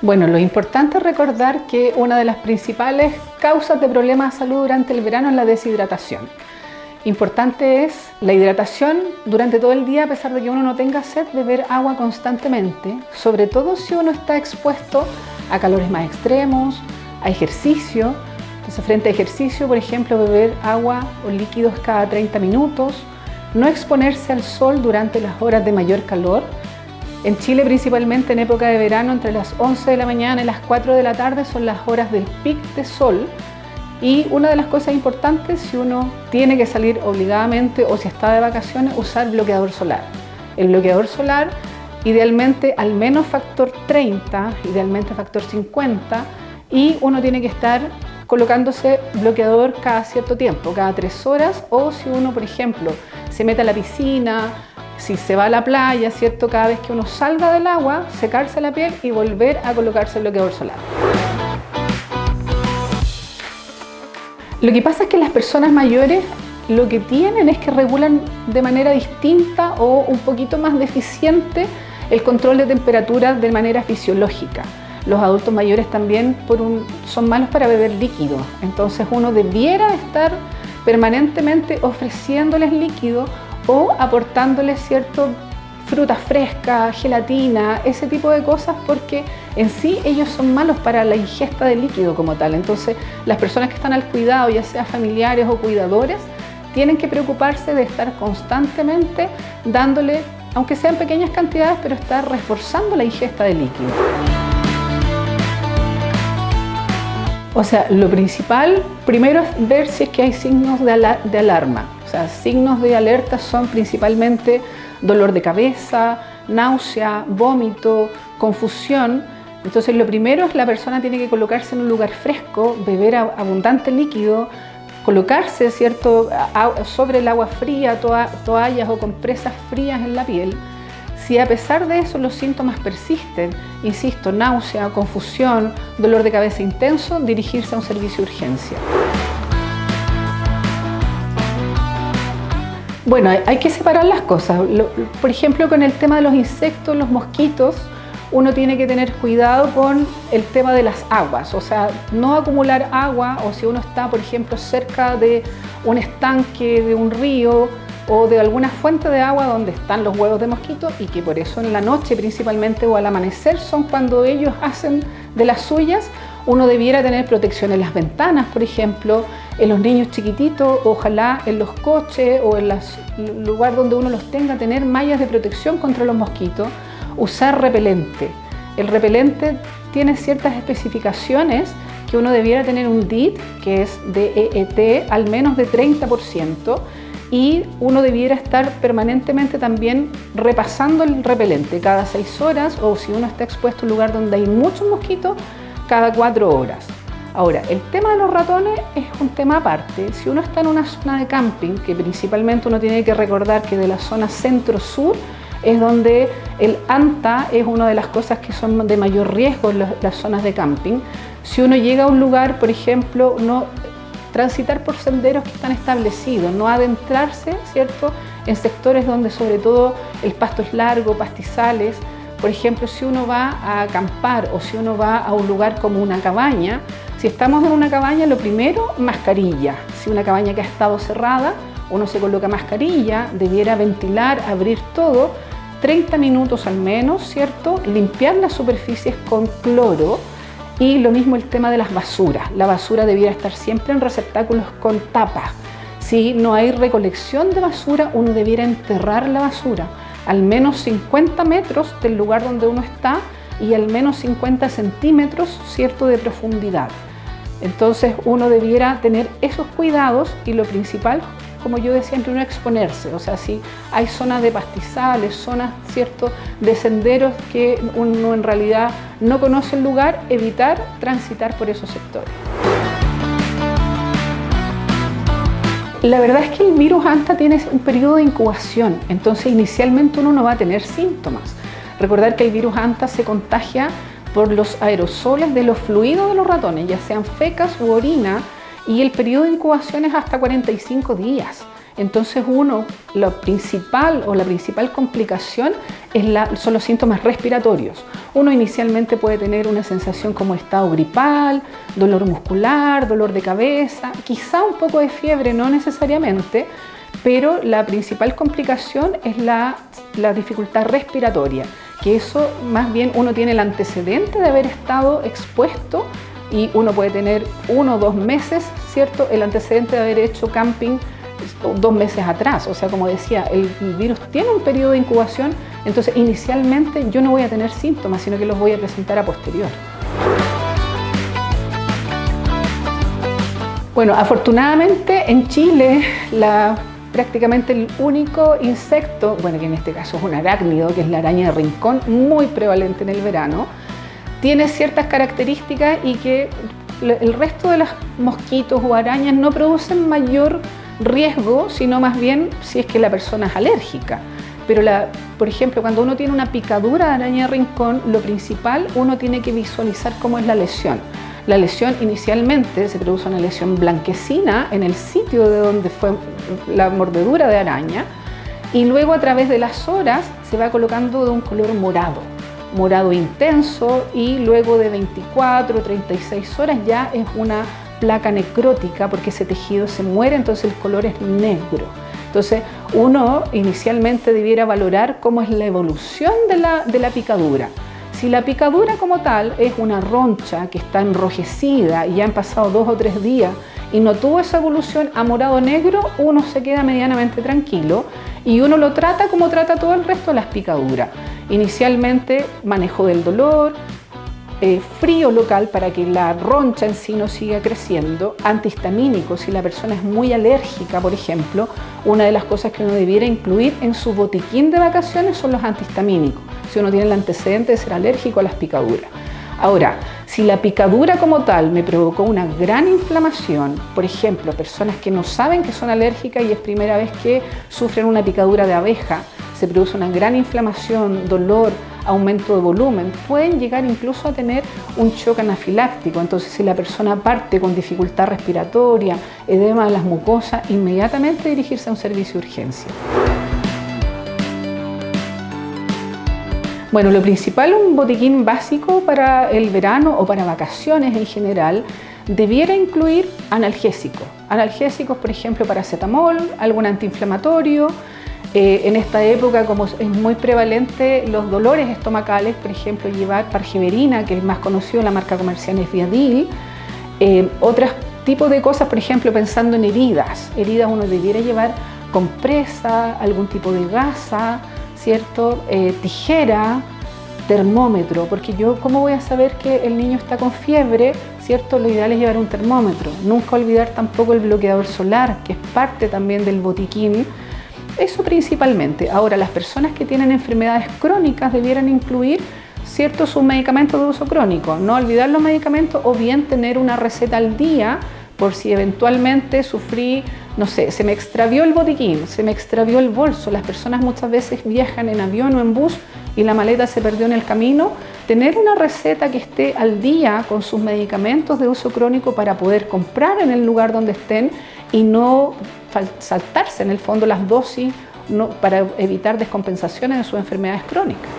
Bueno, lo importante es recordar que una de las principales causas de problemas de salud durante el verano es la deshidratación. Importante es la hidratación durante todo el día, a pesar de que uno no tenga sed, beber agua constantemente, sobre todo si uno está expuesto a calores más extremos, a ejercicio. Entonces, frente a ejercicio, por ejemplo, beber agua o líquidos cada 30 minutos, no exponerse al sol durante las horas de mayor calor. En Chile, principalmente en época de verano, entre las 11 de la mañana y las 4 de la tarde son las horas del pic de sol. Y una de las cosas importantes, si uno tiene que salir obligadamente o si está de vacaciones, usar bloqueador solar. El bloqueador solar, idealmente al menos factor 30, idealmente factor 50, y uno tiene que estar colocándose bloqueador cada cierto tiempo, cada 3 horas, o si uno, por ejemplo, se mete a la piscina, si se va a la playa, ¿cierto? Cada vez que uno salga del agua, secarse la piel y volver a colocarse el bloqueador solar. Lo que pasa es que las personas mayores lo que tienen es que regulan de manera distinta o un poquito más deficiente el control de temperatura de manera fisiológica. Los adultos mayores también son malos para beber líquido, entonces uno debiera estar permanentemente ofreciéndoles líquido o aportándoles fruta fresca, gelatina, ese tipo de cosas, porque en sí ellos son malos para la ingesta de líquido como tal. Entonces las personas que están al cuidado, ya sea familiares o cuidadores, tienen que preocuparse de estar constantemente dándole, aunque sean pequeñas cantidades, pero estar reforzando la ingesta de líquido. O sea, lo principal primero es ver si es que hay signos de alarma. O sea, signos de alerta son principalmente dolor de cabeza, náusea, vómito, confusión. Entonces lo primero es la persona tiene que colocarse en un lugar fresco, beber abundante líquido, colocarse, ¿cierto?, sobre el agua fría, toallas o compresas frías en la piel. Si a pesar de eso los síntomas persisten, insisto, náusea, confusión, dolor de cabeza intenso, dirigirse a un servicio de urgencia. Bueno, hay que separar las cosas. Por ejemplo, con el tema de los insectos, los mosquitos, uno tiene que tener cuidado con el tema de las aguas, o sea, no acumular agua, o si uno está, por ejemplo, cerca de un estanque, de un río o de alguna fuente de agua donde están los huevos de mosquito, y que por eso en la noche principalmente o al amanecer son cuando ellos hacen de las suyas, uno debiera tener protección en las ventanas, por ejemplo, en los niños chiquititos, ojalá en los coches o en el lugar donde uno los tenga, tener mallas de protección contra los mosquitos, usar repelente. El repelente tiene ciertas especificaciones que uno debiera tener un DIT, que es DEET, al menos de 30%, y uno debiera estar permanentemente también repasando el repelente cada 6 horas, o si uno está expuesto a un lugar donde hay muchos mosquitos, cada 4 horas. Ahora, el tema de los ratones es un tema aparte. Si uno está en una zona de camping, que principalmente uno tiene que recordar que de la zona centro-sur es donde el anta es una de las cosas que son de mayor riesgo en las zonas de camping. Si uno llega a un lugar, por ejemplo, no transitar por senderos que están establecidos, no adentrarse, ¿cierto?, en sectores donde sobre todo el pasto es largo, pastizales. Por ejemplo, si uno va a acampar o si uno va a un lugar como una cabaña, si estamos en una cabaña, lo primero, mascarilla. Si una cabaña que ha estado cerrada, uno se coloca mascarilla, debiera ventilar, abrir todo, 30 minutos al menos, ¿cierto?, limpiar las superficies con cloro. Y lo mismo el tema de las basuras. La basura debiera estar siempre en receptáculos con tapa. Si no hay recolección de basura, uno debiera enterrar la basura al menos 50 metros del lugar donde uno está y al menos 50 centímetros, ¿cierto?, de profundidad. Entonces uno debiera tener esos cuidados, y lo principal, como yo decía, no exponerse. O sea, si hay zonas de pastizales, zonas, ¿cierto?, de senderos que uno en realidad no conoce el lugar, evitar transitar por esos sectores. La verdad es que el virus anta tiene un periodo de incubación, entonces inicialmente uno no va a tener síntomas. Recordar que el virus anta se contagia por los aerosoles de los fluidos de los ratones, ya sean fecas u orina, y el periodo de incubación es hasta 45 días. Entonces la principal complicación son los síntomas respiratorios. uno inicialmente puede tener una sensación como estado gripal, dolor muscular, dolor de cabeza, quizá un poco de fiebre, no necesariamente, pero la principal complicación es la dificultad respiratoria, que eso más bien uno tiene el antecedente de haber estado expuesto y uno puede tener 1 o 2 meses, ¿cierto? El antecedente de haber hecho camping 2 meses atrás. O sea, como decía, el virus tiene un periodo de incubación, entonces inicialmente yo no voy a tener síntomas, sino que los voy a presentar a posterior. Bueno, afortunadamente en Chile prácticamente el único insecto, bueno, que en este caso es un arácnido, que es la araña de rincón, muy prevalente en el verano, tiene ciertas características y que el resto de los mosquitos o arañas no producen mayor riesgo, sino más bien si es que la persona es alérgica. Pero por ejemplo, cuando uno tiene una picadura de araña de rincón, lo principal, uno tiene que visualizar cómo es la lesión. La lesión inicialmente se produce una lesión blanquecina en el sitio de donde fue la mordedura de araña y luego a través de las horas se va colocando de un color morado intenso y luego de 24 o 36 horas ya es una placa necrótica porque ese tejido se muere, entonces el color es negro. Entonces uno inicialmente debiera valorar cómo es la evolución de la picadura. Si la picadura como tal es una roncha que está enrojecida y ya han pasado 2 o 3 días y no tuvo esa evolución a morado negro, uno se queda medianamente tranquilo y uno lo trata como trata todo el resto de las picaduras. Inicialmente manejo del dolor, frío local para que la roncha en sí no siga creciendo, antihistamínico, si la persona es muy alérgica, por ejemplo, una de las cosas que uno debiera incluir en su botiquín de vacaciones son los antihistamínicos, si uno tiene el antecedente de ser alérgico a las picaduras. Ahora, si la picadura como tal me provocó una gran inflamación, por ejemplo, personas que no saben que son alérgicas y es primera vez que sufren una picadura de abeja, se produce una gran inflamación, dolor, aumento de volumen, pueden llegar incluso a tener un shock anafiláctico. Entonces, si la persona parte con dificultad respiratoria, edema de las mucosas, inmediatamente dirigirse a un servicio de urgencia. Bueno, lo principal, un botiquín básico para el verano o para vacaciones en general, debiera incluir analgésicos. Analgésicos, por ejemplo, paracetamol, algún antiinflamatorio. En esta época, como es muy prevalente los dolores estomacales, por ejemplo, llevar pargiverina, que es el más conocido, la marca comercial es Viadil. Otros tipos de cosas, por ejemplo, pensando en heridas. Heridas uno debiera llevar compresa, algún tipo de gasa, ¿cierto? Tijera, termómetro, porque yo, ¿cómo voy a saber que el niño está con fiebre? ¿Cierto? Lo ideal es llevar un termómetro. Nunca olvidar tampoco el bloqueador solar, que es parte también del botiquín. Eso principalmente. Ahora, las personas que tienen enfermedades crónicas debieran incluir ciertos submedicamentos de uso crónico. No olvidar los medicamentos o bien tener una receta al día por si eventualmente sufrí, no sé, se me extravió el botiquín, se me extravió el bolso. Las personas muchas veces viajan en avión o en bus y la maleta se perdió en el camino. Tener una receta que esté al día con sus medicamentos de uso crónico para poder comprar en el lugar donde estén y no saltarse en el fondo las dosis para evitar descompensaciones de sus enfermedades crónicas.